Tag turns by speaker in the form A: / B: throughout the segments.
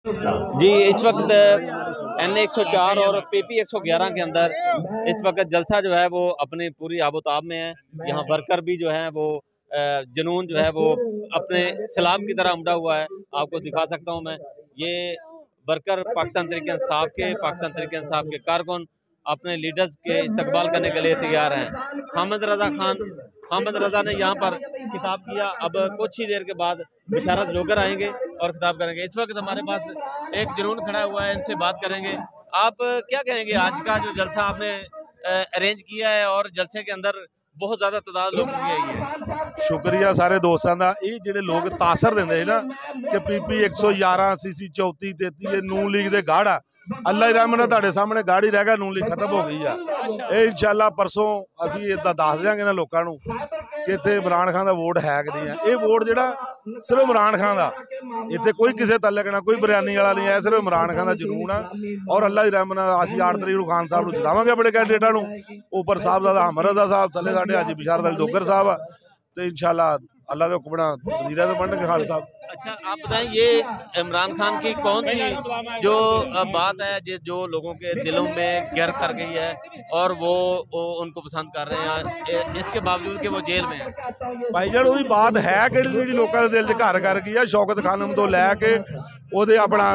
A: जी इस वक्त NA 104 और PP 111 के अंदर इस वक्त जलसा जो है वो अपनी पूरी आबोताब में है। यहाँ वर्कर भी जो है वो जुनून जो है वो अपने सैलाब की तरह उमड़ा हुआ है। आपको दिखा सकता हूँ मैं, ये वर्कर पाकिस्तान तहरीक इंसाफ के कारकुन अपने लीडर्स के इस्तकबाल करने के लिए तैयार हैं। हामिद रजा ने यहाँ पर खिताब किया। अब कुछ ही देर के बाद बिशारत जोगर आएंगे और खिताब करेंगे। इस वक्त हमारे पास एक जुनून खड़ा हुआ है, इनसे बात करेंगे। आप क्या कहेंगे, आज का जो जलसा आपने अरेंज किया है और जलसे के अंदर बहुत ज्यादा तादाद लोगों की आई है?
B: शुक्रिया सारे दोस्तों का। ये ਜਿਹੜੇ लोग तासर देंगे ना कि PP 111 CC 34 33 नून लीग के गढ़ आ, अल्लाह ही रहमत तुहाडे सामने गाड़ी रह गया, नून लीग खत्म हो गई है। ये इंशाअल्लाह परसों असीं इदां दस देंगे ना लोगों नूं कि इत्थे इमरान खान का वोट है कि नहीं है। ये वोट जिहड़ा सिर्फ इमरान खान का, इत्थे कोई किसी तलक ना, कोई बरियानी वाला नहीं है, सिर्फ इमरान खान का जुनून है। और अल्लाह की रहमत असीं 8 तरीक नूं खान साहब नूं जितावांगे अपने कैंडिडेटां नूं। उपर साहबजादा हामिद रजा साहब, थल्ले साडे हाजी बिशारत अली जोगर साहब, तो इंशाअल्लाह अल्लाह के हुक्म नाल वज़ीर आज़म बनणगे खान साहब।
A: अच्छा आप बताएं, ये इमरान खान की कौन सी जो बात है जो लोगों के दिलों में गिर कर गई है और वो उनको पसंद कर रहे हैं इसके बावजूद कि वो जेल में है?
B: भाई जान वही बात है कि जी लोगों के दिल च घर कर गई है। शौकत खानम तो लैके ओदे अपना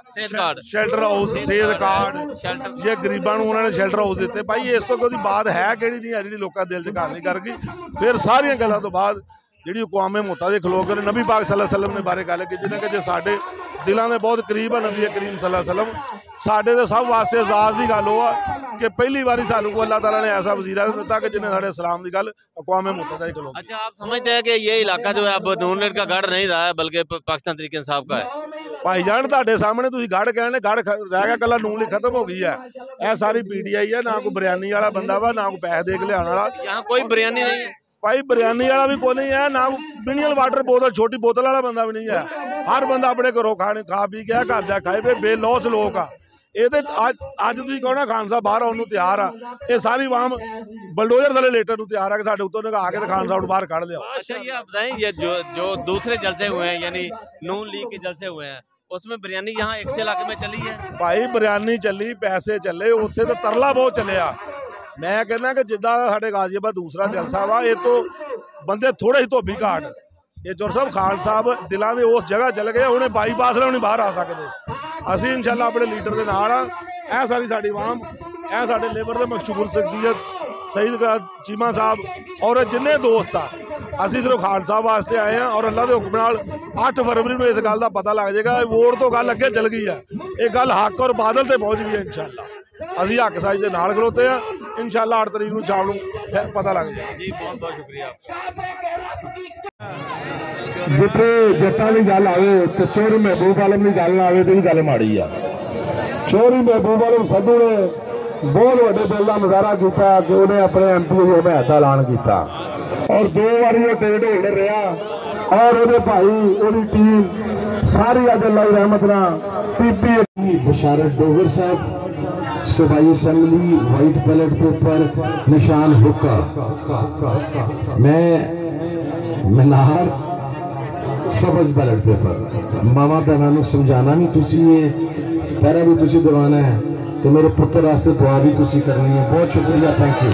B: शेल्टर हाउस, सेहत कार्ड, ये गरीबों उन्होंने शेल्टर हाउस दिते। भाई इस तो कोई बात है कि नहीं है जी लोगों के दिल च घर नहीं कर गई। फिर सारिया गलों तो बाद जी अकवामे मुत्तहिदा के खलो कर नबी पाक सल्लल्लाहु अलैहि वसल्लम ने बारे गल की कि जो साडे दिलों के बहुत करीब है नबी करीम सल्लल्लाहु अलैहि वसल्लम, साडे तो सब वास्ते एजाज की गल हो कि पहली बारी सानू को अल्लाह ताला ने ऐसा वज़ीर आज़म दिता कि जिन्हें साडे इस्लाम की गल अकवामे मुत्तहिदा के खलो।
A: अच्छा आप समझते हैं कि ये इलाका जो है अब नून लीग का गढ़ नहीं रहा है बल्कि पाकिस्तान तहरीक इंसाफ का है?
B: भाईजान तुहाडे सामने तुसीं गढ़ कहने, गढ़ रह गया कला नून लीग खत्म हो गई है। यह सारी PTI है, ना कोई बिरयानी वाला बंदा वा, ना कोई पैसे दे के लियाने वाला।
A: यहाँ कोई बिरयानी नहीं है
B: भाई, बिरयानी वाला भी कोई नहीं है, ना मिनरल वाटर बोतल छोटी बोतल वाला बंदा भी नहीं है। हर बंदा अपने घरों खा पी के घर जा खाए पे बेलौस लोग आ। ये अज तुसीं कहो ना खान साहब बाहर आने तैयार आ, ये सारी आवाम बलडोजर थले लेटन तैयार है कि साडे उत्तों नगा के खान साहब बाहर कढ़ लिया।
A: अच्छा ये आप बताएं, ये जो दूसरे जलसे हुए हैं यानी नून लीग के जलसे हुए हैं, उसमें बिरयानी यहाँ एक से इलाके में चली है? भाई
B: बिरयानी चली, पैसे चले, उत्थे तो तरला बहुत चलिया। मैं कहना कि जिदा साडे गाजियाबाद दूसरा जलसा वा, ये तो बंदे थोड़े ही धोबी घाट, ये जोर साहब खान साहब दिलों के उस जगह चले गए, उन्हें बाईपास ने नहीं बाहर आ सकते। असीं इंशाअल्लाह अपने लीडर के नाल आ। सारी साडी आवाम, ए साडे लेबर के मशहूर शख्सियत सईद चीमा साहब और जिन्ने दोस्त आ, असीं सिर्फ खान साहब वास्ते आए हैं। और अल्लाह के हुक्म नाल 8 फरवरी को इस गल का पता लग जाएगा। वोट तो गल अगे चल गई है, ये गल हक और बादल से पहुँच गई है। इंशाअल्लाह असीं हक साज के नाल खलोते हैं। इंशाअल्लाह 8 तरीक को शाम को पता लग जाएगा।
A: जी बहुत बहुत शुक्रिया।
C: जिथे जट्टां की गल आवे तो चौधरी महबूब आलम की गल ना आवे तो गल माड़ी आ। चौधरी महबूब आलम सद्धू ने बहुत बड़े दिल का मुजाहरा किया कि उन्हें अपने MP की हमायत का ऐलान किया और 2 बारी वो टिकट होल्डर रहा और वो भाई वो टीम सारी अज अल्लाह की रहमत नाल PP बिशारत जोगर साहब सूबाई असम्बली वाइट बैलेट पेपर निशान हुक्का। मैं मनार सबज बैलेट पेपर मामा भैनों समझाना नहीं, तुसी ये पैरा भी तुसी दवाना है तो मेरे पुत्र वास्ते दुआ भी तुसी करनी है। बहुत शुक्रिया, थैंक यू।